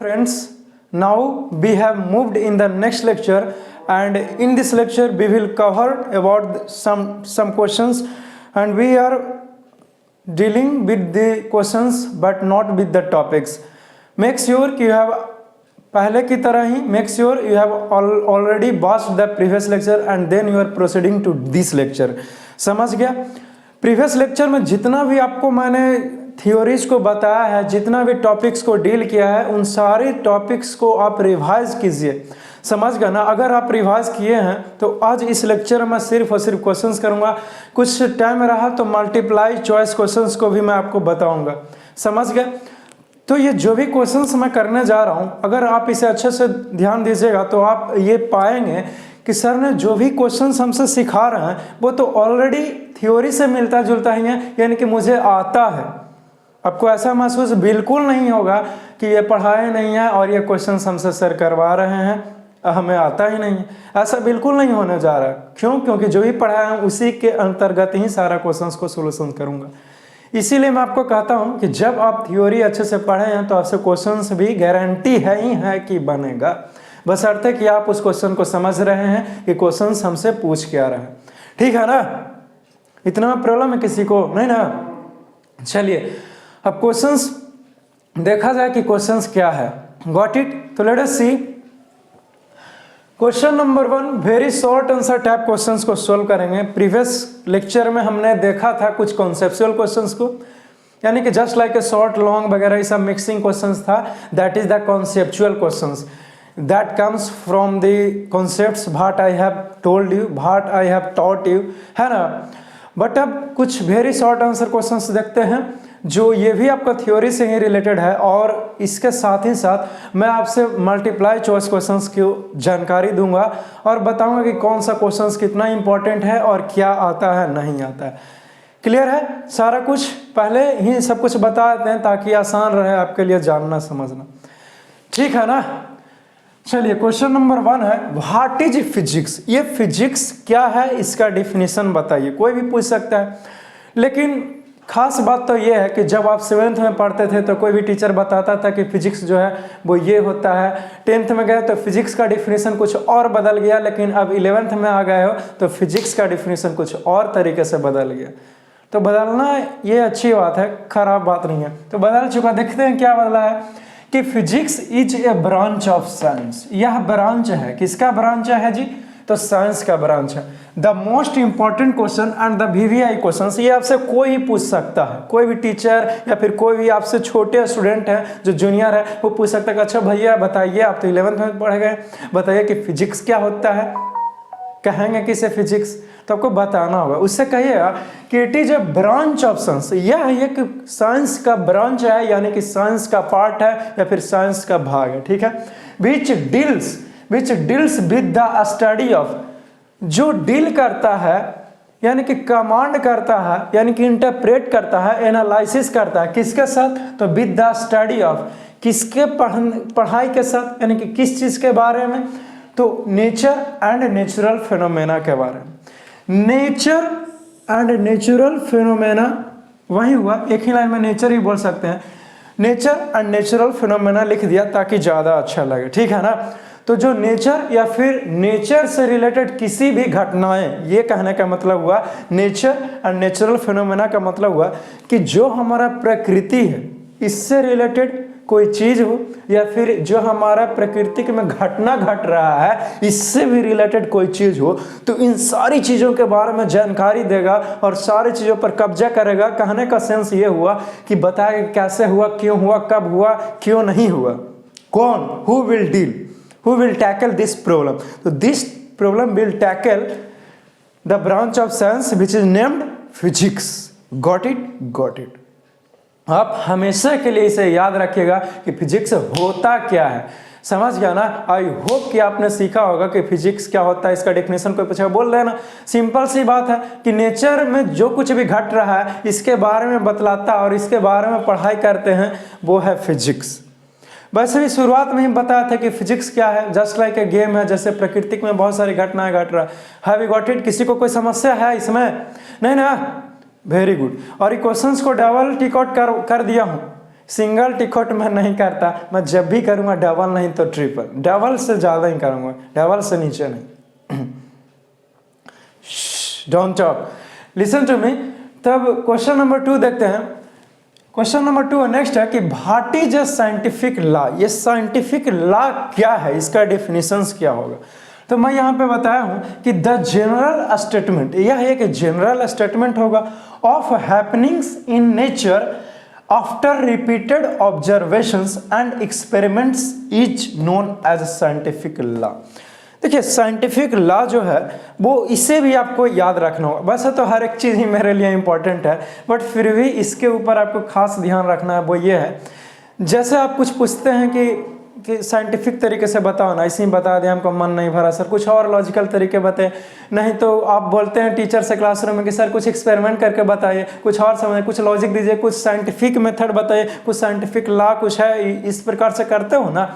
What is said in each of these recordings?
Friends, now we have moved in the next lecture, and in this lecture we will cover about some questions, and we are dealing with the questions but not with the topics. Make sure you have पहले की तरह ही make sure you have already watched the previous lecture and then you are proceeding to this lecture. समझ गया? Previous lecture में जितना भी आपको मैंने थियोरीज को बताया है, जितना भी टॉपिक्स को डील किया है, उन सारे टॉपिक्स को आप रिवाइज कीजिए। समझ गए ना? अगर आप रिवाइज किए हैं तो आज इस लेक्चर में सिर्फ और सिर्फ क्वेश्चंस करूंगा। कुछ टाइम रहा तो मल्टीप्लाई चॉइस क्वेश्चंस को भी मैं आपको बताऊंगा। समझ गए? तो ये जो भी क्वेश्चंस मैं करने जा रहा हूं, अगर आप इसे अच्छे से ध्यान दीजिएगा तो आप ये पाएंगे कि सर ने जो भी क्वेश्चंस हमसे सिखा रहे हैं वो तो ऑलरेडी थ्योरी से मिलता जुलता ही है, यानी कि मुझे आता है। आपको ऐसा महसूस बिल्कुल नहीं होगा कि ये पढ़ाए नहीं है और ये क्वेश्चंस हमसे सर करवा रहे हैं, हमें आता ही नहीं है। ऐसा बिल्कुल नहीं होने जा रहा है। क्यों? क्योंकि जो भी पढ़ाया है उसी के अंतर्गत ही सारा क्वेश्चंस को सोल्यूशन करूंगा। इसीलिए मैं आपको कहता हूं कि जब आप थ्योरी अच्छे से पढ़े हैं तो आपसे क्वेश्चंस भी गारंटी है ही है कि बनेगा, बशर्ते कि आप उस क्वेश्चन को समझ रहे हैं कि क्वेश्चंस हमसे पूछ के आ रहे हैं। ठीक है ना? इतना प्रॉब्लम है किसी को नहीं ना? चलिए अब क्वेश्चंस देखा जाए कि क्वेश्चंस क्या है। Got it? तो let us see question number 1। Very short answer type questions को सोल्व करेंगे। प्रीवियस लेक्चर में हमने देखा था कुछ कॉन्सेप्चुअल क्वेश्चंस को, यानी कि just like a short long वगैरह सब मिक्सिंग क्वेश्चंस था। That is the conceptual questions that comes from the concepts what I have told you, what I have taught you, है ना? बट अब कुछ वेरी शॉर्ट आंसर क्वेश्चंस देखते हैं जो ये भी आपका थ्योरी से ही रिलेटेड है, और इसके साथ ही साथ मैं आपसे मल्टीप्लाई चॉइस क्वेश्चंस की जानकारी दूंगा और बताऊंगा कि कौन सा क्वेश्चंस कितना इंपॉर्टेंट है और क्या आता है नहीं आता है। क्लियर है? सारा कुछ पहले ही सब कुछ बता देते हैं ताकि आसान रहे आपके लिए जानना समझना। ठीक है ना? चलिए क्वेश्चन नंबर 1 है व्हाट इज फिजिक्स। ये फिजिक्स क्या है इसका डिफिनीशन बताइए। कोई भी पूछ सकता है, लेकिन खास बात तो ये है कि जब आप 7th में पढ़ते थे तो कोई भी टीचर बताता था कि फिजिक्स जो है वो ये होता है। 10th में गए तो फिजिक्स का डिफिनीशन कुछ और बदल गया, लेकिन अब 11th में आ गए हो तो फिजिक्स का डिफिनीशन कुछ और तरीके से बदल गया। तो बदलना ये अच्छी बात है, खराब बात नहीं है। तो बदल चुका, देखते हैं क्या बदला है कि physics is a branch of science. यह ब्रांच है, किसका ब्रांच है जी? तो साइंस का ब्रांच है। The most important question and the VVI question, ये आपसे कोई ही पूछ सकता है। कोई भी टीचर या फिर कोई भी आपसे छोटे स्टूडेंट है जो जूनियर है वो पूछ सकता है कि अच्छा भैया बताइए, आप तो 11th में पढ़ गए, बताइए कि फिजिक्स क्या होता है। कहेंगे कि इसे फिजिक्स, तो आपको बताना होगा। उससे कहिएगा कि it is a branch of science. यह एक साइंस का ब्रांच है, यानी कि साइंस का पार्ट है या फिर साइंस का भाग है। ठीक है? Which deals with the study of, जो डील करता है यानी कि कमांड करता है, यानी कि इंटरप्रेट करता है, एनालिसिस करता है। किसके साथ? तो विद द स्टडी ऑफ, किसके पढ़ाई के साथ, यानी कि किस चीज के बारे में? तो नेचर एंड नेचुरल फिनोमेना के बारे में। नेचर एंड नेचुरल फिनोमेना वही हुआ, एक ही लाइन में नेचर ही बोल सकते हैं। नेचर एंड नेचुरल फिनोमेना लिख दिया ताकि ज्यादा अच्छा लगे। ठीक है ना? तो जो नेचर या फिर नेचर से रिलेटेड किसी भी घटनाएं, ये कहने का मतलब हुआ नेचर एंड नेचुरल फिनोमेना का मतलब हुआ कि जो हमारा प्रकृति है इससे रिलेटेड कोई चीज हो, या फिर जो हमारा प्रकृति में घटना घट रहा है इससे भी रिलेटेड कोई चीज हो, तो इन सारी चीजों के बारे में जानकारी देगा और सारी चीजों पर कब्जा करेगा। कहने का सेंस ये हुआ कि बताएगा कैसे हुआ, क्यों हुआ, कब हुआ, क्यों नहीं हुआ। कौन? Who will tackle this problem. तो this problem will tackle the branch of science which is named physics. Got it? आप हमेशा के लिए इसे याद रखिएगा कि फिजिक्स होता क्या है। समझ गया ना? आई होप कि आपने सीखा होगा कि फिजिक्स क्या होता है। इसका डेफिनेशन कोई पूछेगा बोल देना। सिंपल सी बात है कि नेचर में जो कुछ भी घट रहा है इसके बारे में बतलाता और इसके बारे में पढ़ाई करते हैं, वो है फिजिक्स। वैसे भी शुरुआत में ही बताया था कि फिजिक्स क्या है, जस्ट लाइक ए गेम है। जैसे प्रकृति में बहुत सारी घटनाएं घट रहा है। Have you got it? किसी को कोई समस्या है इसमें? नहीं ना? Very good. और ये क्वेश्चंस को डबल टिक आउट कर दिया हूं, सिंगल टिकट मैं नहीं करता, मैं जब भी करूँगा डबल नहीं तो ट्रिपल, डबल से ज़्यादा ही करूँगा, डबल से नीचे नहीं। Don't talk, listen to me. तब क्वेश्चन नंबर 2 देखते हैं। क्वेश्चन नंबर 2 नेक्स्ट है कि what is a scientific law. ये साइंटिफिक लॉ क्या है, इसका डेफिनेशंस क्या होगा। तो मैं यहाँ पे बताया हूँ कि द जनरल स्टेटमेंट, यह एक जनरल स्टेटमेंट होगा of happenings in nature after repeated observations and experiments is known as scientific law. देखिए साइंटिफिक लॉ जो है वो इसे भी आपको याद रखना होगा। वैसे तो हर एक चीज़ ही मेरे लिए इंपॉर्टेंट है, बट फिर भी इसके ऊपर आपको खास ध्यान रखना है। वो ये है, जैसे आप कुछ पूछते हैं कि साइंटिफिक तरीके से बताओ ना, इसी में बता दें हमको मन नहीं भरा सर, कुछ और लॉजिकल तरीके बताए। नहीं तो आप बोलते हैं टीचर से क्लासरूम में कि सर कुछ एक्सपेरिमेंट करके बताइए, कुछ और समझ, कुछ लॉजिक दीजिए, कुछ साइंटिफिक मेथड बताइए, कुछ साइंटिफिक लॉ कुछ है, इस प्रकार से करते हो ना।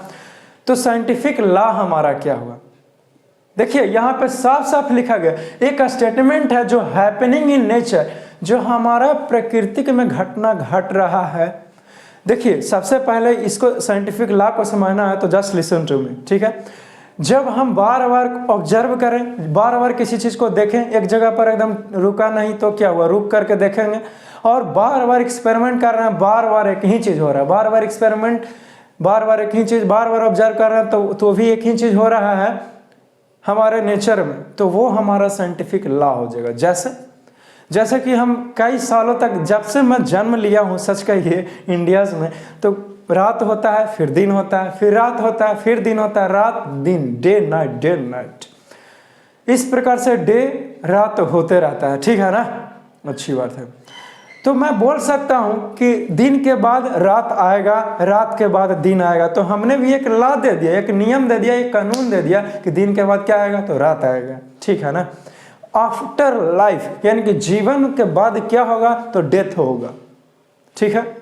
तो साइंटिफिक लॉ हमारा क्या हुआ, देखिए यहाँ पे साफ साफ लिखा गया, एक स्टेटमेंट है जो हैपनिंग इन नेचर, जो हमारा प्रकृति में घटना घट रहा है। देखिए सबसे पहले इसको साइंटिफिक लॉ को समझना है तो जस्ट लिसन टू मी, ठीक है। जब हम बार बार ऑब्जर्व करें, बार बार किसी चीज़ को देखें, एक जगह पर एकदम रुका नहीं तो क्या हुआ, रुक करके देखेंगे, और बार बार एक्सपेरिमेंट कर रहे हैं, बार बार एक ही चीज़ हो रहा है, बार बार एक्सपेरिमेंट, बार बार एक ही चीज़, बार बार ऑब्जर्व कर रहे हैं तो भी एक ही चीज़ हो रहा है हमारे नेचर में, तो वो हमारा साइंटिफिक लॉ हो जाएगा। जैसे कि हम कई सालों तक, जब से मैं जन्म लिया हूँ सच कहिए इंडियाज़ में, तो रात होता है फिर दिन होता है, फिर रात होता है फिर दिन होता है, रात दिन, डे नाइट, डे नाइट, इस प्रकार से डे रात होते रहता है, ठीक है ना, अच्छी बात है। तो मैं बोल सकता हूं कि दिन के बाद रात आएगा, रात के बाद दिन आएगा। तो हमने भी एक लॉ दे दिया, एक नियम दे दिया, एक कानून दे दिया कि दिन के बाद क्या आएगा, तो रात आएगा, ठीक है ना। आफ्टर लाइफ यानी कि जीवन के बाद क्या होगा, तो डेथ होगा, ठीक है।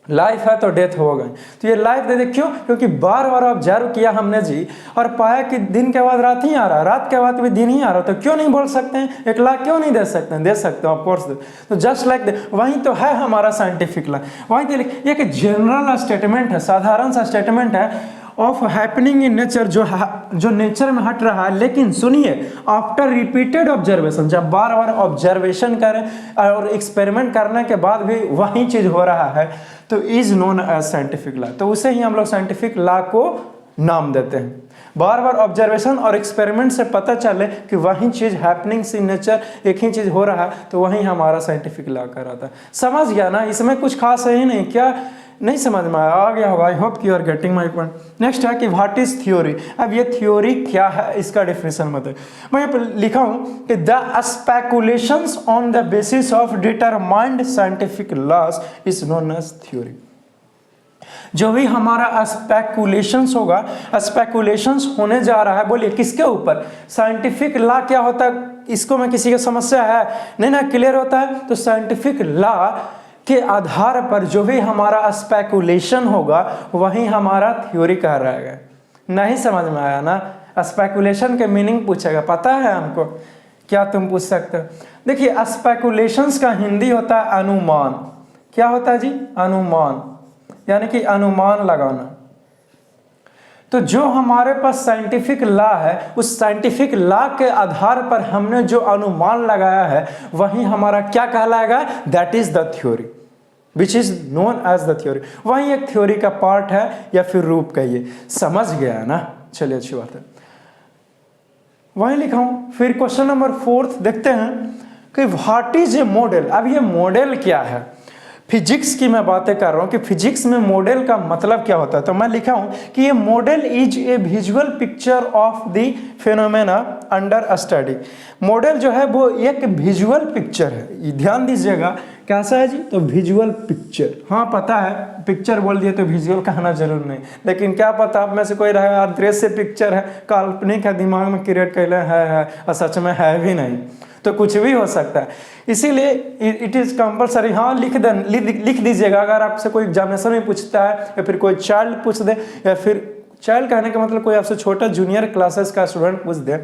लाइफ है तो डेथ होगा। तो ये लाइफ दे दे, क्यों, क्योंकि बार बार ऑब्जर्व किया हमने जी और पाया कि दिन के बाद रात ही आ रहा, रात के बाद भी दिन ही आ रहा, तो क्यों नहीं बोल सकते हैं, एक लाख क्यों नहीं दे सकते हैं, दे सकते हैं, ऑफ कोर्स। तो जस्ट लाइक वही तो है हमारा साइंटिफिक लॉ, वही तो एक जनरल स्टेटमेंट है, साधारण सा स्टेटमेंट है ऑफ हैपनिंग इन नेचर, जो नेचर में हट रहा है। लेकिन सुनिए, आफ्टर रिपीटेड ऑब्जर्वेशन, जब बार बार ऑब्जर्वेशन करें और एक्सपेरिमेंट करने के बाद भी वही चीज हो रहा है, तो is known as scientific law. तो उसे ही हम लोग साइंटिफिक लॉ को नाम देते हैं। बार बार ऑब्जर्वेशन और एक्सपेरिमेंट से पता चले कि वही चीज हैपनिंग्स इन नेचर, एक ही चीज हो रहा है, तो वही हमारा साइंटिफिक लॉ कहलाता है। समझ गया ना, इसमें कुछ खास है ही नहीं, क्या नहीं समझ में आ गया होगा। I hope you are getting my point. Next है कि व्हाट इज थ्योरी। अब ये थ्योरी क्या है, इसका डिफिनेशन बताइए। मैं यहाँ पर लिखा हूँ कि the speculations on the basis of determined scientific laws is known as theory. जो भी हमारा स्पेकुलेशंस होगा, स्पेकुलेशंस होने जा रहा है, बोलिए किसके ऊपर, साइंटिफिक लॉ क्या होता है, इसको में किसी की समस्या है नहीं ना, क्लियर होता है। तो साइंटिफिक लॉ के आधार पर जो भी हमारा स्पेकुलेशन होगा वही हमारा थ्योरी कह रहेगा। नहीं समझ में आया ना, स्पेकुलेशन के मीनिंग पूछेगा, पता है हमको, क्या तुम पूछ सकते हो। देखिए स्पेकुलेशंस का हिंदी होता है अनुमान। क्या होता है जी, अनुमान, यानी कि अनुमान लगाना। तो जो हमारे पास साइंटिफिक लॉ है, उस साइंटिफिक लॉ के आधार पर हमने जो अनुमान लगाया है वही हमारा क्या कहलाएगा, that is the theory, which is known as the theory. वही एक थ्योरी का पार्ट है या फिर रूप कहिए। समझ गया ना, चलिए अच्छी बात है, वही लिखा हूं। फिर क्वेश्चन नंबर 4 देखते हैं कि व्हाट इज ए मॉडल। अब ये मॉडल क्या है, फिजिक्स की मैं बातें कर रहा हूं कि फिजिक्स में मॉडल का मतलब क्या होता है। तो मैं लिखा हूं कि ये model is a visual picture of the phenomena under study. Model जो है वो एक विजुअल पिक्चर है, ध्यान दीजिएगा कैसा है जी, तो विजुअल पिक्चर। हाँ पता है, पिक्चर बोल दिए तो विजुअल कहना जरूर नहीं, लेकिन क्या पता आप में से कोई रहे दृश्य पिक्चर है, काल्पनिक है, दिमाग में क्रिएट कैले है और सच में है भी नहीं, तो कुछ भी हो सकता है। इसीलिए इट इज़ कंपलसरी, हाँ लिख दीजिएगा। अगर आपसे कोई एग्जामिनेशन में पूछता है या फिर कोई चाइल्ड पूछ दे, या फिर चाइल्ड कहने का मतलब कोई आपसे छोटा जूनियर क्लासेस का स्टूडेंट पूछ दे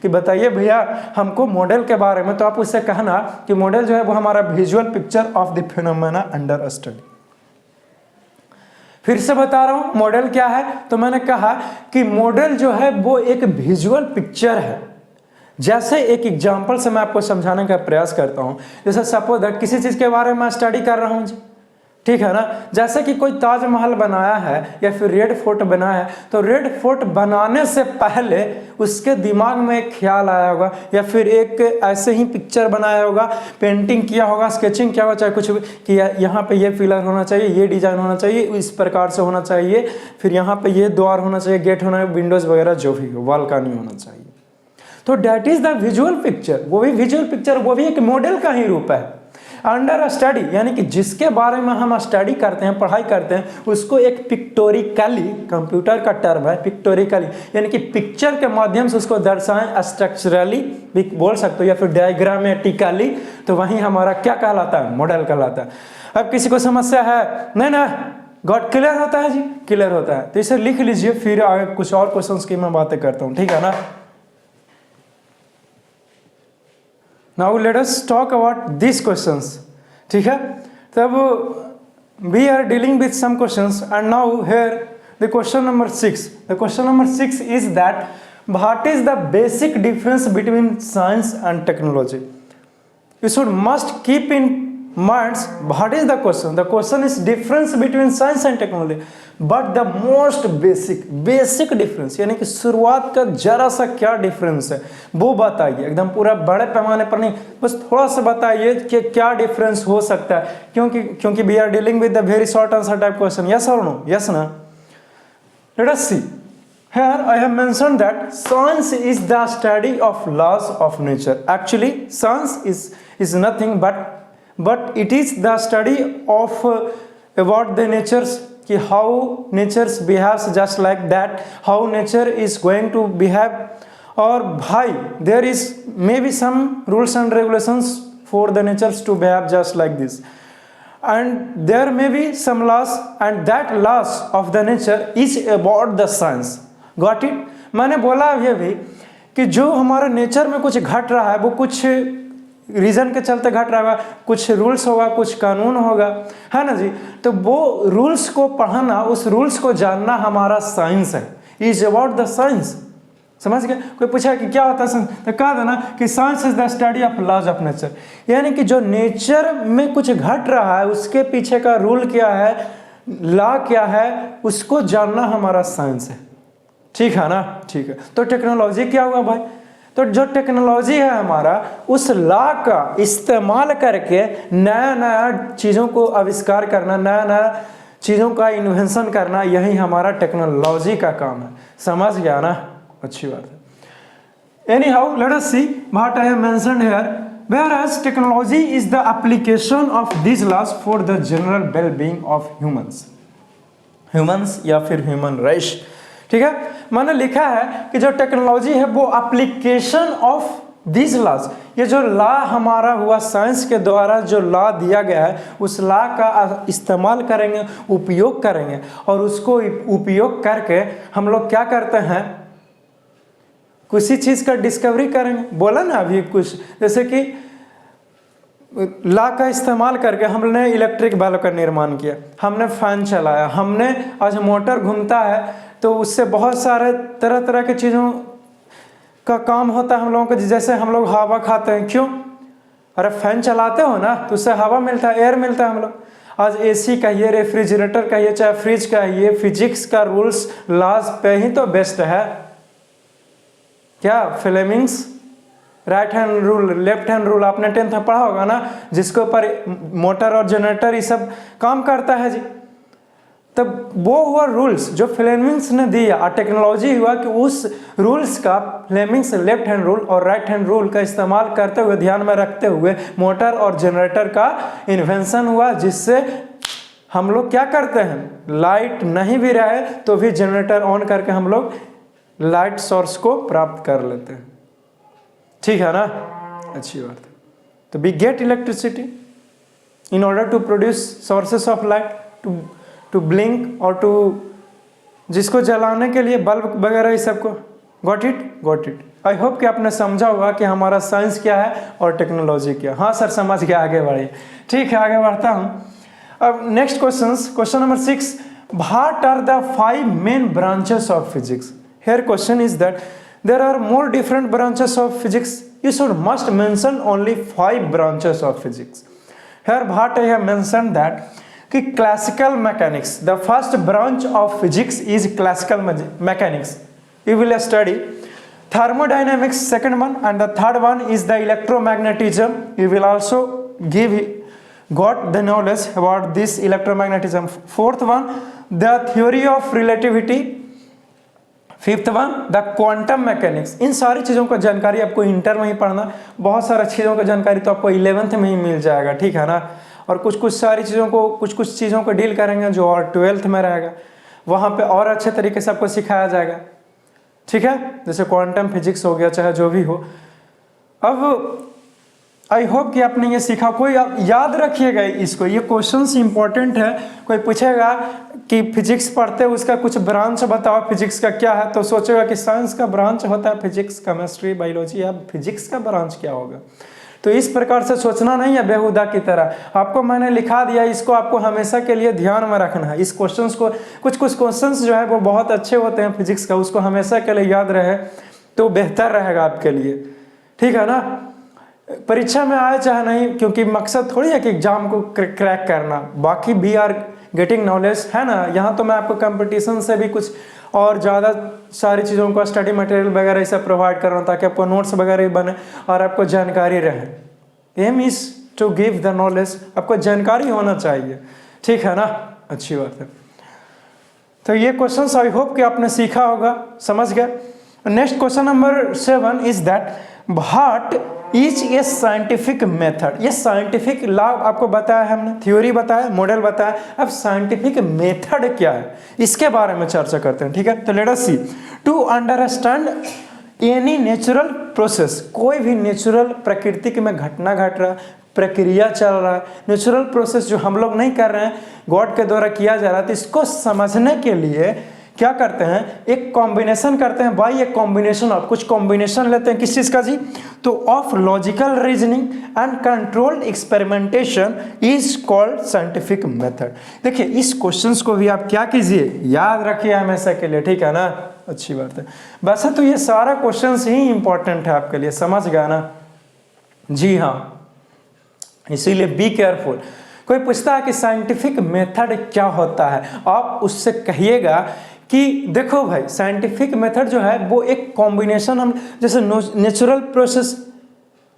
कि बताइए भैया हमको मॉडल के बारे में, तो आप उससे कहना कि मॉडल जो है वो हमारा visual picture of the phenomena under study. फिर से बता रहा हूं मॉडल क्या है। तो मैंने कहा कि मॉडल जो है वो एक विजुअल पिक्चर है। जैसे एक एग्जांपल से मैं आपको समझाने का प्रयास करता हूं। जैसे सपोज दैट किसी चीज के बारे में स्टडी कर रहा हूं जी, ठीक है ना। जैसे कि कोई ताजमहल बनाया है या फिर रेड फोर्ट बनाया है, तो रेड फोर्ट बनाने से पहले उसके दिमाग में एक ख्याल आया होगा या फिर एक ऐसे ही पिक्चर बनाया होगा, पेंटिंग किया होगा, स्केचिंग किया होगा, चाहे कुछ भी कि यहाँ पे ये पिलर होना चाहिए, ये डिजाइन होना चाहिए, इस प्रकार से होना चाहिए, फिर यहाँ पे ये द्वार होना चाहिए, गेट होना चाहिए, विंडोज वगैरह जो भी हो, बालकनी होना चाहिए। तो that is the visual picture, वो भी विजुअल पिक्चर, वो भी एक मॉडल का ही रूप है। अंडर स्टडी यानी कि जिसके बारे में हम स्टडी करते हैं, पढ़ाई करते हैं, उसको एक पिक्टोरिकली, कंप्यूटर का टर्म है पिक्टोरिकली, यानी कि पिक्चर के माध्यम से उसको दर्शाएं, स्ट्रक्चरली भी बोल सकते हो या फिर डायग्रामेटिकली, तो वही हमारा क्या कहलाता है, मॉडल कहलाता है। अब किसी को समस्या है, नहीं ना गॉट क्लियर होता है जी, क्लियर होता है, तो इसे लिख लीजिए, फिर आगे कुछ और क्वेश्चंस की मैं बातें करता हूँ, ठीक है ना। Now let us talk about these questions, ठीक है। तब we are dealing with some questions and now here the question number 6. The question number 6 is that what is the basic difference between science and technology? You should must keep in mind what is the question. The question is difference between science and technology, but the most basic difference यानी कि शुरुआत का जरा सा क्या difference है वो बताइए, एकदम पूरा बड़े पैमाने पर नहीं, बस थोड़ा सा बताइए कि क्या डिफरेंस हो सकता है, क्योंकि we are dealing with the very short answer type question. Yes or no? Yes na? Let us see. Here I have mentioned that science is the study of laws of nature. Actually science is nothing but it is the study of about the natures, कि how nature behaves just like that, how nature is going to behave, or भाई there is maybe some rules and regulations for the natures to behave just like this, and there may be some laws, and that laws of the nature is about the science. Got it? मैंने बोला ये भी कि जो हमारे nature में कुछ घट रहा है वो कुछ रीजन के चलते घट रहा होगा, कुछ रूल्स होगा, कुछ कानून होगा, है ना जी। तो वो रूल्स को पढ़ना, उस रूल्स को जानना हमारा साइंस है, इज अबाउट द साइंस। समझ गए? कोई पूछा कि क्या होता है साइंस, तो कहा था ना कि science is the study of laws of nature, यानी कि जो नेचर में कुछ घट रहा है उसके पीछे का रूल क्या है, लॉ क्या है, उसको जानना हमारा साइंस है, ठीक है ना। ठीक है, तो टेक्नोलॉजी क्या हुआ भाई, तो जो टेक्नोलॉजी है हमारा, उस लॉ का इस्तेमाल करके नया नया चीज़ों को आविष्कार करना, नया नया चीज़ों का इन्वेंशन करना, यही हमारा टेक्नोलॉजी का काम है। समझ गया ना, अच्छी बात है। Any how late us see what I have mentioned here, whereas technology is the application of these laws for the general well-being of humans या फिर ह्यूमन रेस, ठीक है। मैंने लिखा है कि जो टेक्नोलॉजी है वो एप्लीकेशन ऑफ दिस लॉज, ये जो लॉ हमारा हुआ साइंस के द्वारा जो लॉ दिया गया है, उस लॉ का इस्तेमाल करेंगे, उपयोग करेंगे, और उसको उपयोग करके हम लोग क्या करते हैं, किसी चीज़ का डिस्कवरी करेंगे। बोला ना अभी कुछ, जैसे कि लॉ का इस्तेमाल करके हमने इलेक्ट्रिक बल्ब का निर्माण किया, हमने फैन चलाया, हमने आज मोटर घूमता है तो उससे बहुत सारे तरह तरह की चीज़ों का काम होता है हम लोगों को। जैसे हम लोग हवा खाते हैं, क्यों, अरे फैन चलाते हो ना तो उससे हवा मिलता है, एयर मिलता है। हम लोग आज एसी कहिए, रेफ्रिजरेटर कहिए, चाहे फ्रिज कहिए, फिजिक्स का रूल्स लॉज पे ही तो बेस्ट है। क्या Fleming's right hand rule, left hand rule आपने 10th में पढ़ा होगा ना, जिसके ऊपर मोटर और जनरेटर ये सब काम करता है जी। तब वो हुआ रूल्स जो फ्लेमिंग्स ने दिया, और टेक्नोलॉजी हुआ कि उस रूल्स का फ्लेमिंग्स लेफ्ट हैंड रूल और राइट हैंड रूल का इस्तेमाल करते हुए, ध्यान में रखते हुए मोटर और जनरेटर का इन्वेंशन हुआ, जिससे हम लोग क्या करते हैं, लाइट नहीं भी रहे तो भी जनरेटर ऑन करके हम लोग लाइट सोर्स को प्राप्त कर लेते हैं, ठीक है ना, अच्छी बात है। तो we get electricity in order to produce sources of light to blink और टू, जिसको जलाने के लिए बल्ब वगैरह इस सबको। Got it. आई होप कि आपने समझा होगा कि हमारा साइंस क्या है और टेक्नोलॉजी क्या। हाँ सर समझ गया, आगे बढ़िए। ठीक है, आगे बढ़ता हूँ। अब next question number 6, What are the 5 main branches of physics? Here question is that there are more different branches of physics. You should must mention only 5 branches of physics. Here what I have mentioned that classical mechanics, the first branch of physics is classical mechanics. You will study thermodynamics, second one, and the third one is the electromagnetism. You will also got the knowledge about this electromagnetism. Fourth one, the theory of relativity. Fifth one the quantum mechanics. इन सारी चीज़ों का जानकारी आपको inter में ही पढ़ना, बहुत सारी चीज़ों का जानकारी तो आपको 11th में ही मिल जाएगा, ठीक है ना. और कुछ सारी चीज़ों को कुछ चीज़ों को डील करेंगे जो और 12th में रहेगा, वहाँ पे और अच्छे तरीके से आपको सिखाया जाएगा, ठीक है. जैसे क्वांटम फिजिक्स हो गया, चाहे जो भी हो. अब आई होप कि आपने ये सीखा. कोई आप याद रखिएगा इसको, ये क्वेश्चंस इंपॉर्टेंट है. कोई पूछेगा कि फिजिक्स पढ़ते हो उसका कुछ ब्रांच बताओ, फिजिक्स का क्या है, तो सोचेगा कि साइंस का ब्रांच होता है फिजिक्स, केमिस्ट्री, बायोलॉजी. अब फिजिक्स का ब्रांच क्या होगा? तो इस प्रकार से सोचना नहीं है बेहुदा की तरह. आपको मैंने लिखा दिया, इसको आपको हमेशा के लिए ध्यान में रखना है. इस क्वेश्चंस को कुछ क्वेश्चंस जो है वो बहुत अच्छे होते हैं फिजिक्स का, उसको हमेशा के लिए याद रहे तो बेहतर रहेगा आपके लिए, ठीक है ना. परीक्षा में आए चाहे नहीं, क्योंकि मकसद थोड़ी है कि एग्जाम को क्रैक करना, बाकी भी आर गेटिंग नॉलेज, है ना. यहाँ तो मैं आपको कंपटीशन से भी कुछ और ज़्यादा सारी चीज़ों का स्टडी मटेरियल वगैरह सब प्रोवाइड कर रहा हूँ, ताकि आपको नोट्स वगैरह भी बने और आपको जानकारी रहे. Aim is to give the knowledge. आपको जानकारी होना चाहिए, ठीक है ना. अच्छी बात है. तो ये क्वेश्चन आई होप कि आपने सीखा होगा, समझ गए. Next question number 7 is that what is a scientific method. ये साइंटिफिक लॉ आपको बताया है हमने, थ्योरी बताया, मॉडल बताया. अब साइंटिफिक मेथड क्या है, इसके बारे में चर्चा करते हैं, ठीक है. तो let us see. To understand any natural process, कोई भी नेचुरल प्रकृति में घटना घट रहा, प्रक्रिया चल रहा है, नेचुरल प्रोसेस जो हम लोग नहीं कर रहे हैं, गॉड के द्वारा किया जा रहा है, तो इसको समझने के लिए क्या करते हैं, एक कॉम्बिनेशन करते हैं. भाई एक कॉम्बिनेशन ऑफ, कुछ कॉम्बिनेशन लेते हैं किस चीज का जी, तो of logical reasoning and controlled experimentation is called scientific method. देखिए इस क्वेश्चंस को भी आप क्या कीजिए, याद रखिए हमेशा के लिए, ठीक है ना. अच्छी बात है. वैसे तो ये सारा क्वेश्चंस ही इंपॉर्टेंट है आपके लिए, समझ गया ना. जी हाँ, इसीलिए बी केयरफुल. कोई पूछता है कि साइंटिफिक मेथड क्या होता है, आप उससे कहिएगा कि देखो भाई साइंटिफिक मेथड जो है वो एक कॉम्बिनेशन, हम जैसे नेचुरल प्रोसेस,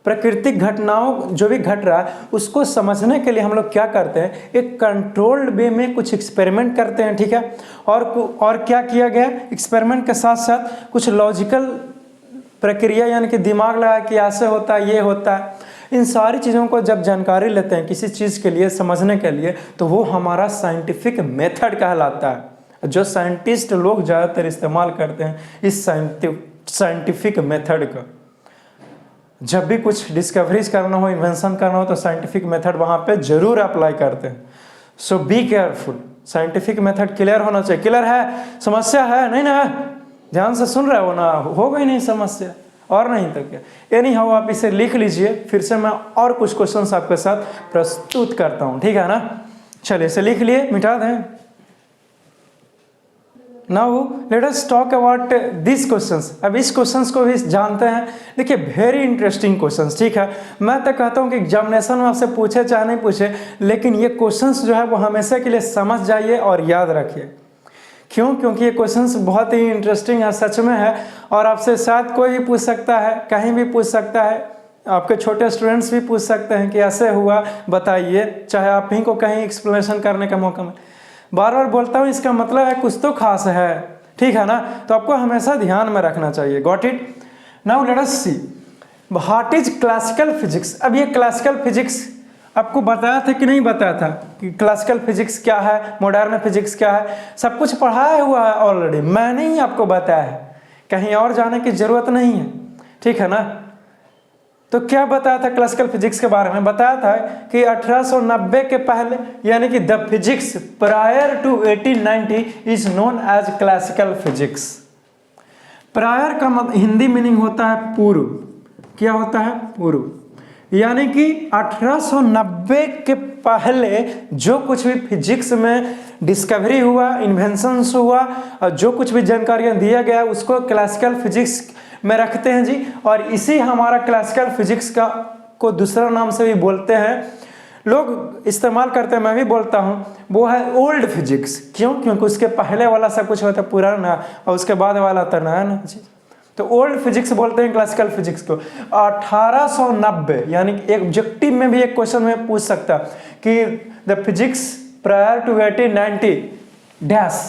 प्राकृतिक घटनाओं जो भी घट रहा है उसको समझने के लिए हम लोग क्या करते हैं, एक कंट्रोल्ड वे में कुछ एक्सपेरिमेंट करते हैं, ठीक है. और क्या किया गया, एक्सपेरिमेंट के साथ साथ कुछ लॉजिकल प्रक्रिया, यानी कि दिमाग लगा कि ऐसे होता है, ये होता है. इन सारी चीज़ों को जब जानकारी लेते हैं किसी चीज़ के लिए, समझने के लिए, तो वो हमारा साइंटिफिक मेथड कहलाता है, जो साइंटिस्ट लोग ज़्यादातर इस्तेमाल करते हैं इस साइंटिफिक मेथड का. जब भी कुछ डिस्कवरीज करना हो, इन्वेंशन करना हो, तो साइंटिफिक मेथड वहाँ पे जरूर अप्लाई करते हैं. So be careful. Scientific method clear होना चाहिए. क्लियर है? समस्या है नहीं ना? ध्यान से सुन रहे हो ना, हो गई नहीं समस्या, और नहीं तो क्या. एनी हाउ आप इसे लिख लीजिए, फिर से मैं और कुछ क्वेश्चंस आपके साथ प्रस्तुत करता हूँ, ठीक है ना. चलिए इसे लिख लिए, मिटा दें. Now let us talk about this questions. अब इस क्वेश्चंस को भी जानते हैं. देखिए वेरी इंटरेस्टिंग क्वेश्चंस, ठीक है. मैं तो कहता हूँ कि एग्जामिनेशन में आपसे पूछे चाहे नहीं पूछे, लेकिन ये क्वेश्चंस जो है वो हमेशा के लिए समझ जाइए और याद रखिए. क्यों? क्योंकि ये क्वेश्चंस बहुत ही इंटरेस्टिंग है, सच में है. और आपसे शायद कोई भी पूछ सकता है, कहीं भी पूछ सकता है. आपके छोटे स्टूडेंट्स भी पूछ सकते हैं कि ऐसे हुआ बताइए, चाहे आप ही को कहीं एक्सप्लेनेशन करने का मौका मिले. बार बार बोलता हूँ, इसका मतलब है कुछ तो खास है, ठीक है ना. तो आपको हमेशा ध्यान में रखना चाहिए. Got it? Now let us see what is classical physics. अब ये क्लासिकल फिजिक्स आपको बताया था कि नहीं बताया था कि क्लासिकल फिजिक्स क्या है, मॉडर्न फिजिक्स क्या है, सब कुछ पढ़ाया हुआ है ऑलरेडी, मैंने ही आपको बताया है, कहीं और जाने की जरूरत नहीं है, ठीक है ना. तो क्या बताया था क्लासिकल फिजिक्स के बारे में? बताया था कि 1890 के पहले, यानी कि the physics prior to 1890 is known as classical physics. Prior का हिंदी मीनिंग होता है पूर्व. क्या होता है? पूर्व. यानी कि 1890 के पहले जो कुछ भी फिजिक्स में डिस्कवरी हुआ, इन्वेंशंस हुआ और जो कुछ भी जानकारियां दिया गया उसको क्लासिकल फिजिक्स में रखते हैं जी। और इसी हमारा क्लासिकल फिजिक्स का को दूसरा नाम से भी बोलते हैं, लोग इस्तेमाल करते हैं, मैं भी बोलता हूँ, वो है ओल्ड फिजिक्स। क्यों? क्योंकि उसके पहले वाला सब कुछ होता है पुराना और उसके बाद वाला तो नया ना जी। तो ओल्ड फिजिक्स बोलते हैं क्लासिकल फिजिक्स को। 1890 यानी एक ऑब्जेक्टिव में भी एक क्वेश्चन में पूछ सकता कि the physics prior to 1890 dash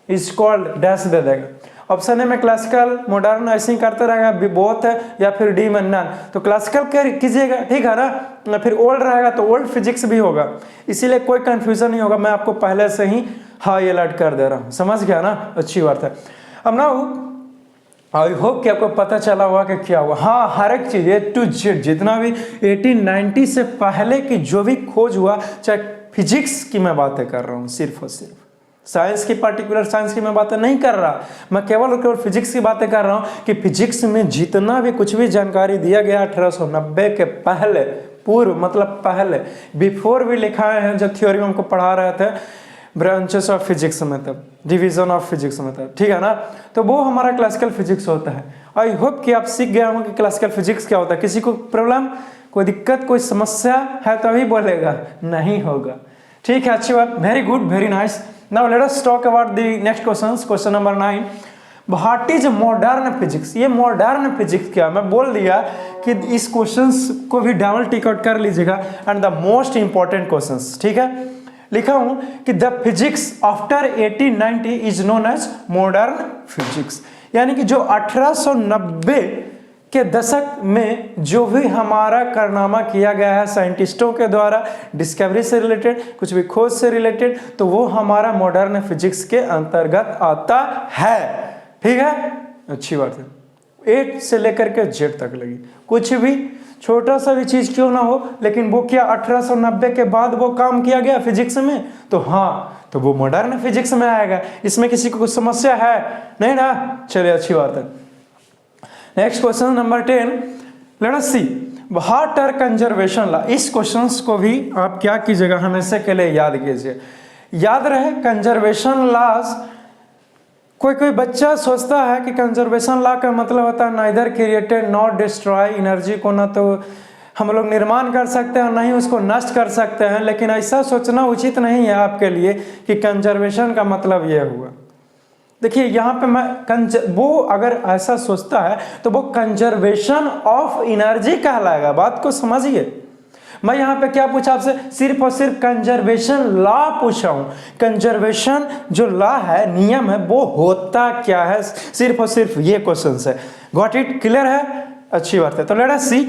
is called dash दे देगा। ऑप्शन ए में क्लासिकल, मॉडर्न, ऐसे ही करते रहेगा, बोथ है या फिर डी में नन। तो क्लासिकल कीजिएगा, ठीक है ना। फिर ओल्ड रहेगा तो ओल्ड फिजिक्स भी होगा, इसीलिए कोई कंफ्यूजन नहीं होगा। मैं आपको पहले से ही हाई अलर्ट कर दे रहा हूँ, समझ गया ना, अच्छी बात है। अब ना आई होप कि आपको पता चला हुआ कि क्या हुआ। हाँ, हर एक चीज ए टू जेड जितना भी 1890 से पहले की जो भी खोज हुआ, चाहे फिजिक्स की मैं बातें कर रहा हूँ सिर्फ और सिर्फ, साइंस की पर्टिकुलर साइंस की मैं बातें नहीं कर रहा, मैं केवल और केवल फिजिक्स की बातें कर रहा हूँ कि फिजिक्स में जितना भी कुछ भी जानकारी दिया गया 1890 के पहले, पूर्व मतलब पहले, बिफोर भी लिखाए हैं जो थ्योरी में हमको पढ़ा रहे थे ब्रांचेस ऑफ फिजिक्स में, तब डिवीजन ऑफ फिजिक्स में, तब ठीक है ना। तो वो हमारा क्लासिकल फिजिक्स होता है। आई होप कि आप सीख गए होंगे कि क्लासिकल फिजिक्स क्या होता है। किसी को प्रॉब्लम, कोई दिक्कत, कोई समस्या है तो अभी बोलेगा, नहीं होगा, ठीक है, अच्छी बात, very good, very nice. Now let us talk about the next question, question number 9। What is modern physics? ये मॉडर्न फिजिक्स क्या? मैं बोल दिया कि इस क्वेश्चंस को भी डबल टिक आउट कर लीजिएगा, and the most important questions, ठीक है। लिखा हूं कि the physics after 1890 is known as modern physics, यानी कि जो 1890 के दशक में जो भी हमारा कारनामा किया गया है साइंटिस्टों के द्वारा, डिस्कवरी से रिलेटेड, कुछ भी खोज से रिलेटेड, तो वो हमारा मॉडर्न फिजिक्स के अंतर्गत आता है, ठीक है, अच्छी बात है। 8 से लेकर के जेड तक लगी, कुछ भी छोटा सा भी चीज क्यों ना हो, लेकिन वो क्या 1890 के बाद वो काम किया गया फिजिक्स में, तो हाँ, तो वो मॉडर्न फिजिक्स में आएगा। इसमें किसी को कुछ समस्या है नहीं ना? चलिए, अच्छी बात है। Next question number 10, let us see water conservation law. इस क्वेश्चंस को भी आप क्या कीजिएगा, हमेशा के लिए याद कीजिए, याद रहे कंजर्वेशन लॉज। कोई बच्चा सोचता है कि कंजर्वेशन लॉ का मतलब होता है neither created not destroy, energy को ना तो हम लोग निर्माण कर सकते हैं और ना ही उसको नष्ट कर सकते हैं, लेकिन ऐसा सोचना उचित नहीं है आपके लिए कि कंजर्वेशन का मतलब ये हुआ। देखिए यहाँ पे मैं वो अगर ऐसा सोचता है तो वो कंजर्वेशन ऑफ एनर्जी कहलाएगा, बात को समझिए। मैं यहाँ पे क्या पूछा आपसे, सिर्फ और सिर्फ कंजर्वेशन लॉ पूछा हूं। कंजर्वेशन जो लॉ है, नियम है, वो होता क्या है, सिर्फ और सिर्फ ये क्वेश्चन है। Got it? क्लियर है, अच्छी बात है। तो let us see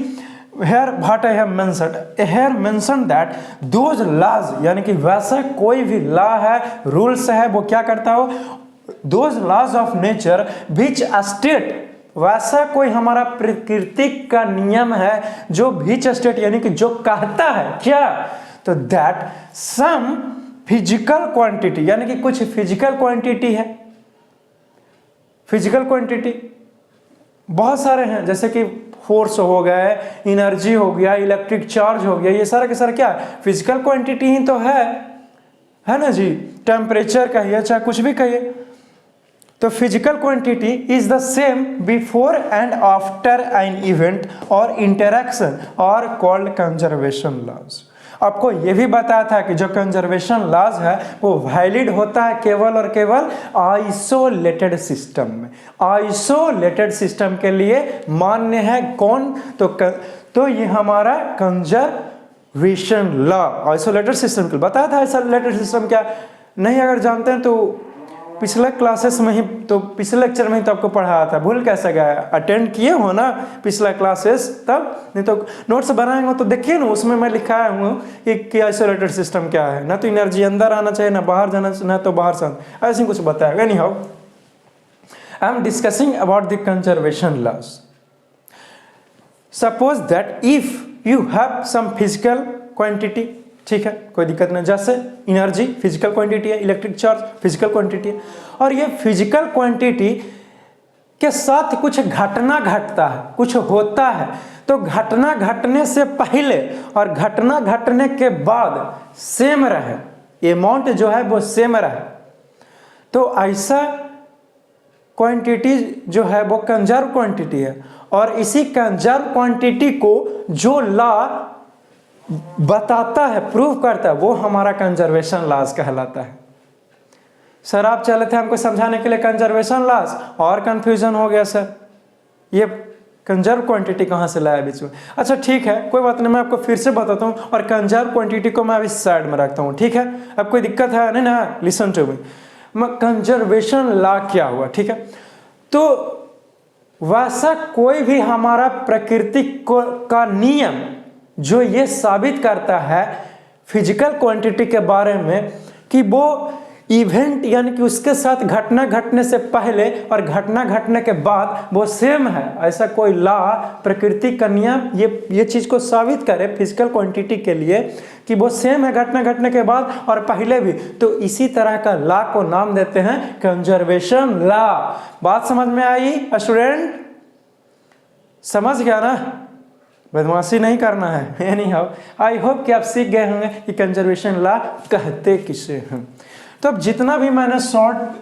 here what I have mentioned, here mentioned that those laws, यानी कि वैसा कोई भी लॉ है, रूल्स है, वो क्या करता हो, those laws of nature which state, वैसा कोई हमारा प्रकृति का नियम है जो विच स्टेट, यानी कि जो कहता है क्या, तो दैट सम फिजिकल क्वांटिटी, यानी कि कुछ फिजिकल क्वांटिटी है। फिजिकल क्वांटिटी बहुत सारे हैं, जैसे कि फोर्स हो गया, एनर्जी हो गया, इलेक्ट्रिक चार्ज हो गया, ये सारा के सारा क्या है, फिजिकल क्वांटिटी ही तो है ना जी। टेम्परेचर कहिए, चाहे कुछ भी कहिए, तो physical quantity is the same before and after an event और इंटरैक्शन और कॉल्ड कंजर्वेशन लॉज। आपको यह भी बताया था कि जो कंजर्वेशन लॉज है वो वैलिड होता है केवल और केवल आइसोलेटेड सिस्टम में। आइसोलेटेड सिस्टम के लिए मान्य है कौन, तो ये हमारा कंजर्वेशन लॉ आइसोलेटेड सिस्टम के बताया था। आइसोलेटेड सिस्टम क्या नहीं अगर जानते हैं तो पिछले क्लासेस में ही, तो पिछले लेक्चर में ही तो आपको पढ़ाया था, भूल कैसे गया? अटेंड किए हो ना पिछला क्लासेस, तब नहीं तो नोट्स बनाएंगे तो देखिए ना, उसमें मैं लिखाया हूँ कि आइसोलेटेड सिस्टम क्या है, ना तो एनर्जी अंदर आना चाहिए, ना बाहर जाना, ना तो बाहर से, ऐसे कुछ बताया। Anyhow, I am discussing about the conservation laws. Suppose that if you have some physical quantity, ठीक है, कोई दिक्कत नहीं, जैसे एनर्जी फिजिकल क्वांटिटी है, इलेक्ट्रिक चार्ज फिजिकल क्वांटिटी है, और ये फिजिकल क्वांटिटी के साथ कुछ घटना घटता है, कुछ होता है, तो घटना घटने से पहले और घटना घटने के बाद सेम रहे, अमाउंट जो है वो सेम रहे, तो ऐसा क्वांटिटी जो है वो कंजर्व क्वांटिटी है। और इसी कंजर्व क्वांटिटी को जो लॉ बताता है, प्रूव करता है, वो हमारा कंजर्वेशन लॉज कहलाता है। सर आप चले थे हमको समझाने के लिए कंजर्वेशन लॉज, और कंफ्यूजन हो गया सर, ये कंजर्व क्वांटिटी कहाँ से लाया बीच में। अच्छा ठीक है, कोई बात नहीं, मैं आपको फिर से बताता हूँ, और कंजर्व क्वांटिटी को मैं अभी साइड में रखता हूँ, ठीक है। अब कोई दिक्कत है नहीं ना, listen to me. Conservation law क्या हुआ, ठीक है। तो वैसा कोई भी हमारा प्रकृति का नियम जो ये साबित करता है फिजिकल क्वांटिटी के बारे में कि वो इवेंट यानी कि उसके साथ घटना घटने से पहले और घटना घटने के बाद वो सेम है, ऐसा कोई लॉ, प्रकृति का नियम ये चीज़ को साबित करे फिजिकल क्वांटिटी के लिए कि वो सेम है घटना घटने के बाद और पहले भी, तो इसी तरह का लॉ को नाम देते हैं कंजर्वेशन लॉ। बात समझ में आई स्टूडेंट? समझ गया ना? बदमाशी नहीं करना है। एनी हाउ आई होप कि आप सीख गए होंगे कि कंजर्वेशन लॉ कहते किसे हैं। तो अब जितना भी मैंने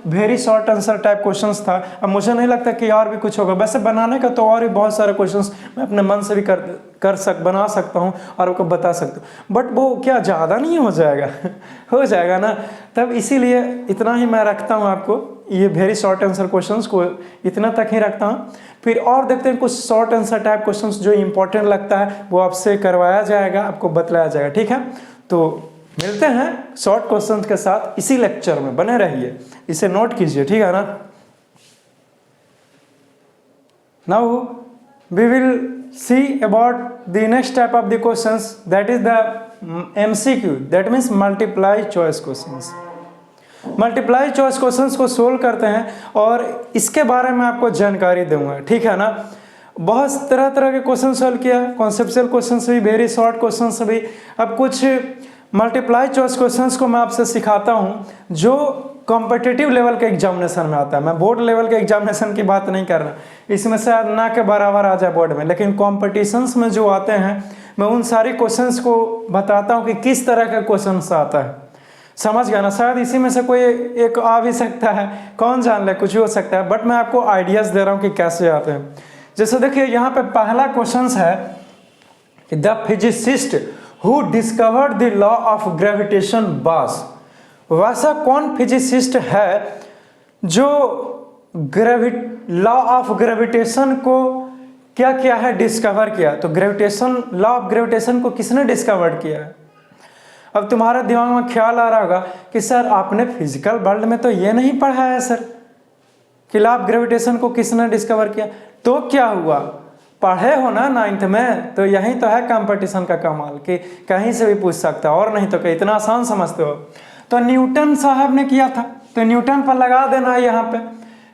very short answer type questions था, अब मुझे नहीं लगता कि और भी कुछ होगा। वैसे बनाने का तो और भी बहुत सारे क्वेश्चंस मैं अपने मन से भी बना सकता हूँ और आपको बता सकता हूँ, बट वो क्या ज़्यादा नहीं हो जाएगा? हो जाएगा ना। तब इसीलिए इतना ही मैं रखता हूँ, आपको ये वेरी शॉर्ट आंसर क्वेश्चंस को इतना तक ही रखता हूँ। फिर और देखते हैं कुछ शॉर्ट आंसर टाइप क्वेश्चंस जो इंपॉर्टेंट लगता है वो आपसे करवाया जाएगा, आपको बतलाया जाएगा, ठीक है। तो मिलते हैं शॉर्ट क्वेश्चन के साथ इसी लेक्चर में, बने रहिए, इसे नोट कीजिए, ठीक है ना। Now we will see about the next type of the questions, that is the MCQ, that means multiply choice questions. Multiply choice questions को सोल्व करते हैं और इसके बारे में आपको जानकारी दूंगा, ठीक है ना। बहुत तरह तरह के क्वेश्चन सोल्व किया, कॉन्सेप्चुअल क्वेश्चन भी, वेरी शॉर्ट क्वेश्चन भी। अब कुछ मल्टीप्लाई चॉइस क्वेश्चंस को मैं आपसे सिखाता हूं जो कॉम्पिटिटिव लेवल के एग्जामिनेशन में आता है। मैं बोर्ड लेवल के एग्जामिनेशन की बात नहीं कर रहा, इसमें से ना के बराबर आ जाए बोर्ड में, लेकिन कॉम्पिटिशन्स में जो आते हैं मैं उन सारे क्वेश्चंस को बताता हूं कि किस तरह का क्वेश्चंस आता है। समझ गया ना? शायद इसी में से कोई एक आ भी सकता है, कौन जान ले, कुछ भी हो सकता है, बट मैं आपको आइडियाज दे रहा हूँ कि कैसे आते हैं। जैसे देखिए यहाँ पे पहला क्वेश्चन है, the physicist who discovered the law of gravitation was. वैसा कौन फिजिसिस्ट है जो लॉ ऑफ ग्रेविटेशन को क्या किया है, डिस्कवर किया। तो ग्रेविटेशन, लॉ ऑफ ग्रेविटेशन को किसने डिस्कवर किया है? अब तुम्हारे दिमाग में ख्याल आ रहा होगा कि सर आपने फिजिकल वर्ल्ड में तो ये नहीं पढ़ा है सर कि लॉ ऑफ ग्रेविटेशन को किसने डिस्कवर किया। तो क्या हुआ, पढ़े हो ना 9th में, तो यही तो है कंपटीशन का कमाल कि कहीं से भी पूछ सकता है, और नहीं तो क्या, इतना आसान समझते हो। तो न्यूटन साहब ने किया था, तो न्यूटन पर लगा देना है यहाँ पे,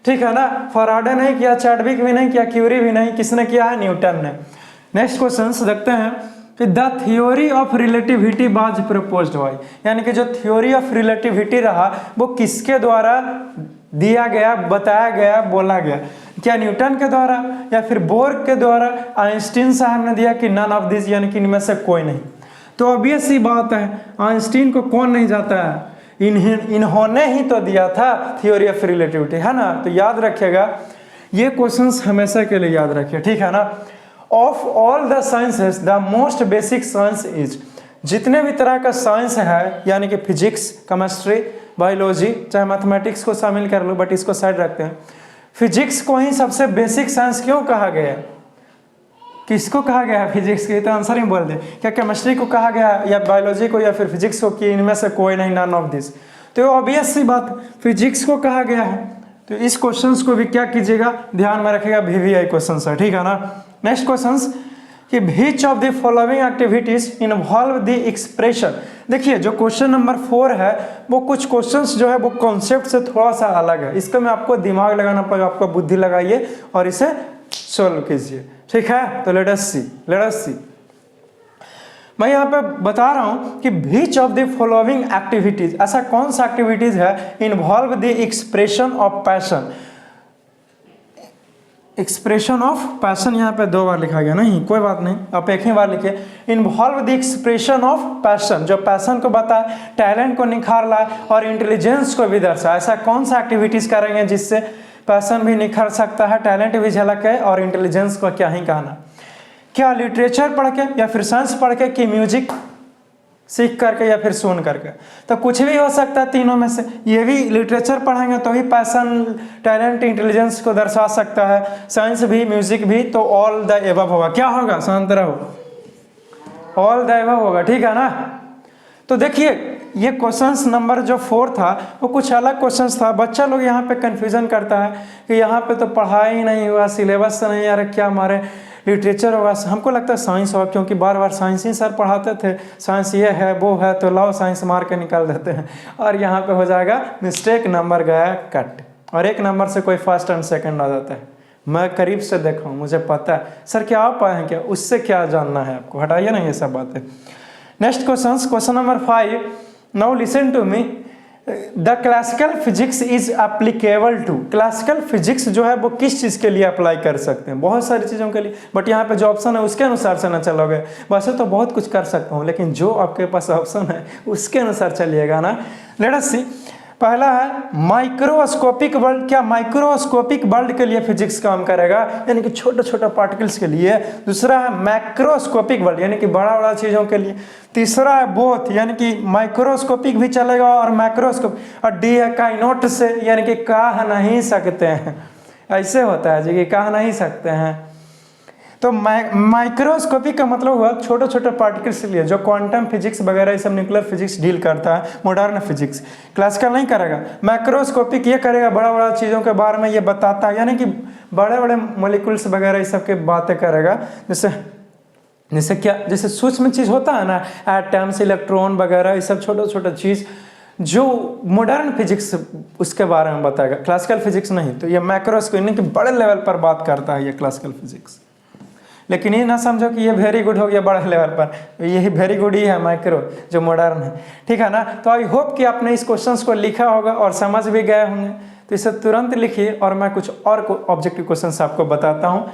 ठीक है ना। फैराडे नहीं किया, चैडविक भी नहीं किया, क्यूरी भी नहीं, किसने किया है? न्यूटन ने। नेक्स्ट क्वेश्चन देखते हैं कि the theory of relativity was proposed by, यानी कि जो थ्योरी ऑफ रिलेटिविटी रहा वो किसके द्वारा दिया गया, बताया गया, बोला गया? क्या न्यूटन के द्वारा या फिर बोर के द्वारा, आइंस्टीन साहब ने दिया कि नन ऑफ दिस, यानी कि इनमें से कोई नहीं। तो ऑब्वियस सी बात है, आइंस्टीन को कौन नहीं जाता है, इन्होंने ही तो दिया था थ्योरी ऑफ रिलेटिविटी, है ना। तो याद रखिएगा, ये क्वेश्चंस हमेशा के लिए याद रखिए, ठीक है ना। Of all the sciences the most basic science is, जितने भी तरह का साइंस है, यानी कि फिजिक्स, केमिस्ट्री, बायोलॉजी, चाहे मैथमेटिक्स को शामिल कर लो, बट इसको साइड रखते हैं। फिजिक्स को ही सबसे बेसिक साइंस क्यों कहा गया? किसको कहा गया है फिजिक्स के? तो आंसर ही बोल दे। क्या केमिस्ट्री को कहा गया या बायोलॉजी को या फिर फिजिक्स को कि इनमें से कोई नहीं, नन ऑफ दिस? तो ऑब्वियस सी बात, फिजिक्स को कहा गया है। तो इस क्वेश्चंस को भी क्या कीजिएगा, ध्यान में रखिएगा, VVI क्वेश्चन है, ठीक है ना। नेक्स्ट क्वेश्चन कि which of the following activities involve the expression. देखिए जो क्वेश्चन नंबर 4 है वो कुछ क्वेश्चंस जो है वो कॉन्सेप्ट से थोड़ा सा अलग है, इसको मैं आपको दिमाग लगाना पड़ेगा, आपको बुद्धि लगाइए और इसे सोल्व कीजिए, ठीक है। तो लेट अस सी मैं यहाँ पे बता रहा हूँ कि which of the following activities, ऐसा कौन सा एक्टिविटीज है involve the expression of passion, expression of passion यहाँ पे 2 बार लिखा गया, नहीं कोई बात नहीं, आप एक ही बार लिखिए। Involve the expression of passion, जो पैशन को बताए, टैलेंट को निखार लाए और इंटेलिजेंस को भी दर्शाए। ऐसा कौन सा एक्टिविटीज़ करेंगे जिससे पैशन भी निखर सकता है, टैलेंट भी झलके और इंटेलिजेंस को क्या ही कहना। क्या लिटरेचर पढ़ के या फिर साइंस पढ़ के, कि म्यूजिक सीख करके या फिर सुन करके, तो कुछ भी हो सकता है तीनों में से। ये भी लिटरेचर पढ़ेंगे तो भी पैशन, टैलेंट, इंटेलिजेंस को दर्शा सकता है, साइंस भी, म्यूजिक भी, तो ऑल द एबव होगा। क्या होगा? शांत रहो, ऑल द एबव होगा, ठीक है ना। तो देखिए ये क्वेश्चंस नंबर जो 4 था वो कुछ अलग क्वेश्चंस था। बच्चा लोग यहाँ पे कंफ्यूजन करता है कि यहाँ पे तो पढ़ाई ही नहीं हुआ, सिलेबस से नहीं आ रहा, क्या हमारे लिटरेचर होगा। हमको लगता है साइंस होगा, क्योंकि बार बार साइंस ही सर पढ़ाते थे, साइंस ये है वो है, तो लाओ साइंस मार के निकाल देते हैं, और यहाँ पे हो जाएगा मिस्टेक, नंबर गया कट, और 1 नंबर से कोई फर्स्ट एंड सेकंड आ जाता है। मैं करीब से देखा हूँ, मुझे पता है। सर क्या आप आए हैं क्या, उससे क्या जानना है आपको, हटाइए ना ये सब बातें। Next question number 5, now listen to me. The classical physics is applicable to, classical physics जो है वो किस चीज़ के लिए अप्लाई कर सकते हैं? बहुत सारी चीज़ों के लिए, बट यहाँ पे जो ऑप्शन है उसके अनुसार से ना चलोगे। वैसे तो बहुत कुछ कर सकता हूँ, लेकिन जो आपके पास ऑप्शन है उसके अनुसार चलिएगा ना। लेट अस सी, पहला है माइक्रोस्कोपिक वर्ल्ड। क्या माइक्रोस्कोपिक वर्ल्ड के लिए फिजिक्स काम करेगा, यानी कि छोटे छोटे पार्टिकल्स के लिए। दूसरा है मैक्रोस्कोपिक वर्ल्ड, यानी कि बड़ा बड़ा चीज़ों के लिए। तीसरा है बोथ, यानी कि माइक्रोस्कोपिक भी चलेगा और मैक्रोस्कोप। और डी है काइनोट से, यानी कि कह नहीं सकते हैं, ऐसे होता है जी कि कह नहीं सकते हैं। तो माइक्रोस्कोपिक का मतलब हुआ छोटे छोटे पार्टिकल्स के लिए, जो क्वांटम फिजिक्स वगैरह ये सब न्यूक्लियर फिजिक्स डील करता है, मॉडर्न फिजिक्स। क्लासिकल नहीं करेगा। मैक्रोस्कोपिक ये करेगा, बड़ा बड़ा चीज़ों के बारे में ये बताता है, यानी कि बड़े बड़े मॉलिक्यूल्स वगैरह ये सब के बातें करेगा। जैसे क्या, जैसे सूक्ष्म चीज़ होता है ना, एटम्स, इलेक्ट्रॉन वगैरह ये सब छोटे छोटे चीज़, जो मॉडर्न फिजिक्स उसके बारे में बताएगा, क्लासिकल फिजिक्स नहीं। तो ये मैक्रोस्कोपिक यानी कि बड़े लेवल पर बात करता है ये क्लासिकल फिजिक्स। लेकिन ये ना समझो कि ये वेरी गुड हो गया बड़े लेवल पर, यही वेरी गुड ही है माइक्रो जो मॉडर्न है, ठीक है ना। तो आई होप कि आपने इस क्वेश्चंस को लिखा होगा और समझ भी गए होंगे। तो इसे तुरंत लिखिए और मैं कुछ और ऑब्जेक्टिव क्वेश्चंस आपको बताता हूँ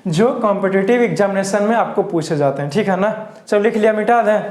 जो कॉम्पिटिटिव एग्जामिनेशन में आपको पूछे जाते हैं, ठीक है ना। चलो लिख लिया, मिटा दें।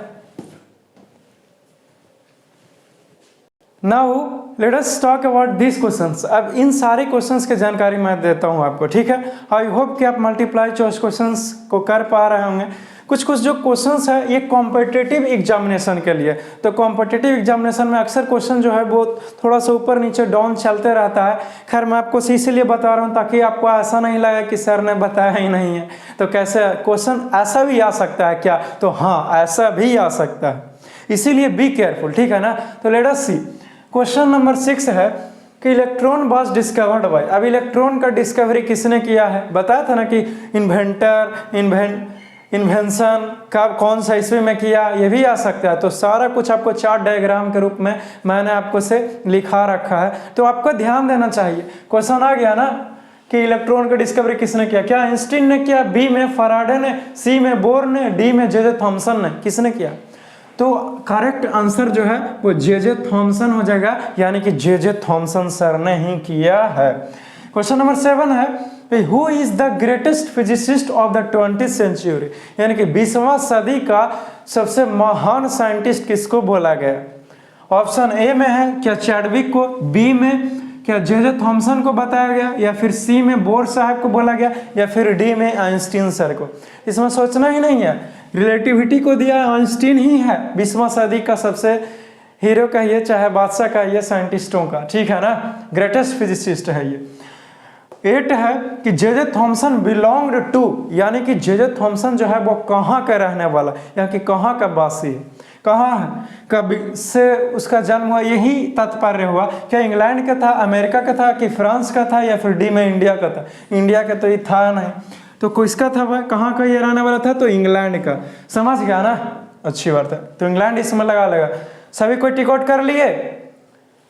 Now let us talk about this questions. अब इन सारे क्वेश्चंस की जानकारी मैं देता हूं आपको, ठीक है। आई होप कि आप मल्टीप्लाई चॉइस क्वेश्चंस को कर पा रहे होंगे। कुछ जो क्वेश्चंस है ये कॉम्पिटिटिव एग्जामिनेशन के लिए। तो कॉम्पिटिटिव एग्जामिनेशन में अक्सर क्वेश्चन जो है वो थोड़ा सा ऊपर नीचे डाउन चलते रहता है। खैर मैं आपको इसीलिए बता रहा हूँ ताकि आपको ऐसा नहीं लगे कि सर ने बताया ही नहीं है। तो कैसे क्वेश्चन ऐसा भी आ सकता है क्या, तो हाँ ऐसा भी आ सकता है, इसीलिए बी केयरफुल, ठीक है ना। तो let us see, question number 6 है कि इलेक्ट्रॉन वाज डिस्कवर्ड बाय। अब इलेक्ट्रॉन का डिस्कवरी किसने किया है? बताया था ना कि इन्वेंशन कब, कौन सा ईस्वी में किया, ये भी आ सकता है। तो सारा कुछ आपको चार्ट डायग्राम के रूप में मैंने आपको से लिखा रखा है, तो आपको ध्यान देना चाहिए। क्वेश्चन आ गया ना कि इलेक्ट्रॉन का डिस्कवरी किसने किया? क्या आइंस्टीन ने किया, बी में फैराडे ने, सी में बोर ने, डी में जे थॉमसन ने, किसने किया? तो करेक्ट आंसर जो है वो जे थॉमसन हो जाएगा, यानी कि जे थॉमसन सर ने ही किया है। क्वेश्चन नंबर 7 है who is the greatest physicist of the 20th century, यानी कि 20वां सदी का सबसे महान साइंटिस्ट किसको बोला गया? ऑप्शन ए में है क्या चैडविक को, बी में क्या जे थॉमसन को बताया गया, या फिर सी में बोर साहब को बोला गया, या फिर डी में आइंस्टीन सर को। इसमें सोचना ही नहीं है, रिलेटिविटी को दिया आइंस्टीन ही है 20वां सदी का सबसे हीरो कहिए चाहे बादशाह कहिए साइंटिस्टों का, ठीक है ना, ग्रेटेस्ट फिजिसिस्ट है ये। 8 है कि जे थॉमसन बिलोंग्ड टू, यानी कि जे थॉमसन जो है वो कहाँ का रहने वाला, यानी कि कहाँ का वासी है, कहाँ है, कब से उसका जन्म हुआ, यही तात्पर्य हुआ। क्या इंग्लैंड का था, अमेरिका का था, कि फ्रांस का था, या फिर डी में इंडिया का था? इंडिया का तो ये था नहीं, तो किसका था वह, कहाँ का ये रहने वाला था? तो इंग्लैंड का। समझ गया ना, अच्छी बात है। तो इंग्लैंड इसमें लगा लेगा। सभी कोई टिक आउट कर लिए?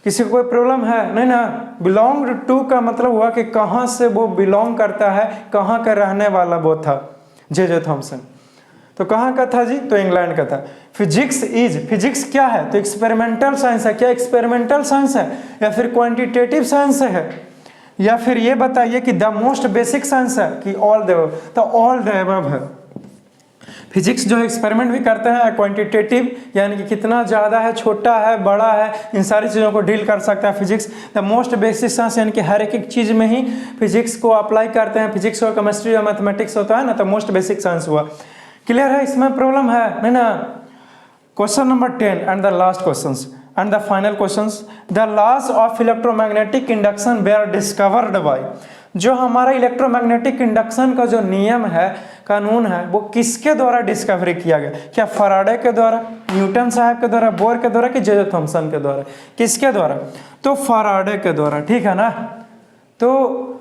किसी को कोई प्रॉब्लम है? नहीं ना। बिलोंग टू का मतलब हुआ कि कहाँ से वो बिलोंग करता है, कहाँ का रहने वाला वो था जे थॉमसन। तो कहाँ का था जी? तो इंग्लैंड का था। फिजिक्स इज, फिजिक्स क्या है? तो एक्सपेरिमेंटल साइंस है। क्या एक्सपेरिमेंटल साइंस है या फिर क्वांटिटेटिव साइंस है? या फिर ये बताइए कि द मोस्ट बेसिक साइंस है कि ऑल द अबव, तो ऑल द अबव है। फिजिक्स जो एक्सपेरिमेंट भी करते हैं क्वांटिटेटिव, यानी कि कितना ज़्यादा है, छोटा है, बड़ा है, इन सारी चीज़ों को डील कर सकता है physics. The most basic science यानी कि हर एक चीज़ में ही फिजिक्स को अप्लाई करते हैं। फिजिक्स और केमिस्ट्री और मैथमेटिक्स होता है ना, तो मोस्ट बेसिक साइंस हुआ। क्लियर है? इसमें प्रॉब्लम है नहीं ना? Question number 10 and the last questions and the final questions. The laws of electromagnetic induction were discovered by, जो हमारा इलेक्ट्रोमैग्नेटिक इंडक्शन का जो नियम है, कानून है, वो किसके द्वारा डिस्कवरी किया गया? क्या फैराडे के द्वारा, न्यूटन साहब के द्वारा, बोर के द्वारा, कि जे थॉमसन के द्वारा? किसके द्वारा? तो फैराडे के द्वारा। ठीक है ना? तो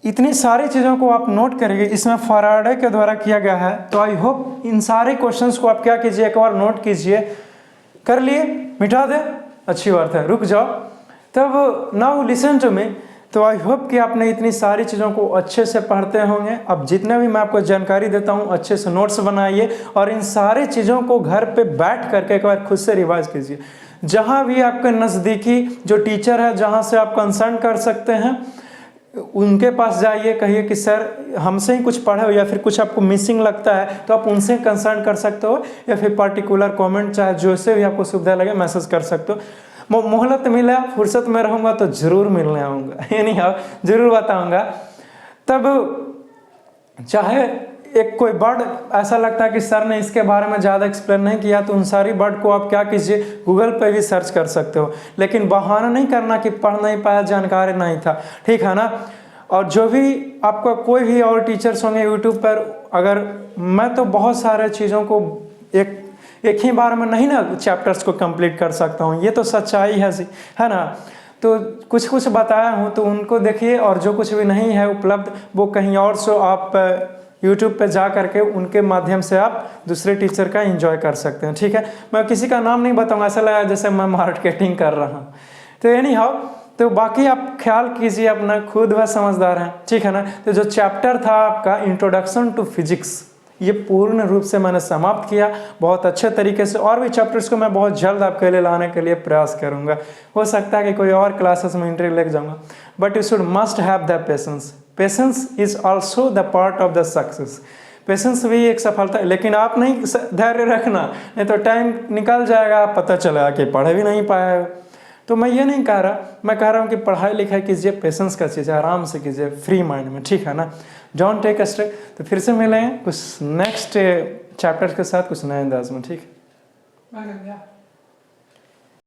इतनी सारी चीज़ों को आप नोट करेंगे, इसमें फैराडे के द्वारा किया गया है। तो आई होप इन सारे क्वेश्चंस को आप क्या कीजिए, एक बार नोट कीजिए। कर लिए? मिटा दे? अच्छी बात है, रुक जाओ। तब नाउ लिसन टू मी। तो आई होप कि आपने इतनी सारी चीज़ों को अच्छे से पढ़ते होंगे। अब जितने भी मैं आपको जानकारी देता हूँ, अच्छे से नोट्स बनाइए और इन सारी चीज़ों को घर पे बैठ करके एक बार खुद से रिवाइज कीजिए। जहाँ भी आपके नज़दीकी जो टीचर है, जहाँ से आप कंसल्ट कर सकते हैं, उनके पास जाइए, कहिए कि सर हमसे ही कुछ पढ़े हो, या फिर कुछ आपको मिसिंग लगता है तो आप उनसे कंसल्ट कर सकते हो, या फिर पर्टिकुलर कमेंट, चाहे जो से भी आपको सुविधा लगे, मैसेज कर सकते हो। मोहलत मिला, फुर्सत में रहूँगा तो ज़रूर मिलने आऊँगा, यानी हाँ ज़रूर बताऊँगा। तब चाहे एक कोई वर्ड ऐसा लगता है कि सर ने इसके बारे में ज़्यादा एक्सप्लेन नहीं किया, तो उन सारी वर्ड को आप क्या कीजिए, गूगल पे भी सर्च कर सकते हो। लेकिन बहाना नहीं करना कि पढ़ नहीं पाया, जानकारी नहीं था। ठीक है ना? और जो भी आपका कोई भी और टीचर्स होंगे यूट्यूब पर, अगर मैं तो बहुत सारे चीज़ों को एक ही बार में नहीं ना चैप्टर्स को कंप्लीट कर सकता हूँ, ये तो सच्चाई है ना? तो कुछ कुछ बताया हूँ, तो उनको देखिए, और जो कुछ भी नहीं है उपलब्ध, वो कहीं और से आप यूट्यूब पे जा करके उनके माध्यम से आप दूसरे टीचर का एंजॉय कर सकते हैं। ठीक है? मैं किसी का नाम नहीं बताऊँगा, ऐसा लगा जैसे मैं मार्केटिंग कर रहा हूँ। तो एनी हाउ, तो बाकी आप ख्याल कीजिए अपना, खुद वह समझदार हैं। ठीक है ना? तो जो चैप्टर था आपका इंट्रोडक्शन टू फिजिक्स, ये पूर्ण रूप से मैंने समाप्त किया बहुत अच्छे तरीके से। और भी चैप्टर्स को मैं बहुत जल्द आपके लिए लाने के लिए प्रयास करूंगा। हो सकता है कि कोई और क्लासेस में इंटरव्यू लेके जाऊंगा, but you should must have the patience. Patience is also the part of the success. Patience भी एक सफलता है, लेकिन आप नहीं धैर्य रखना, नहीं तो टाइम निकल जाएगा, पता चलेगा कि पढ़ भी नहीं पाया। तो मैं ये नहीं कह रहा, मैं कह रहा हूँ कि पढ़ाई लिखाई कीजिए, पेशेंस का चीज़ है, आराम से कीजिए, फ्री माइंड में। ठीक है ना? Don't take a stress. तो फिर से मिलेंगे कुछ नेक्स्ट चैप्टर के साथ, कुछ नए अंदाज में। ठीक है?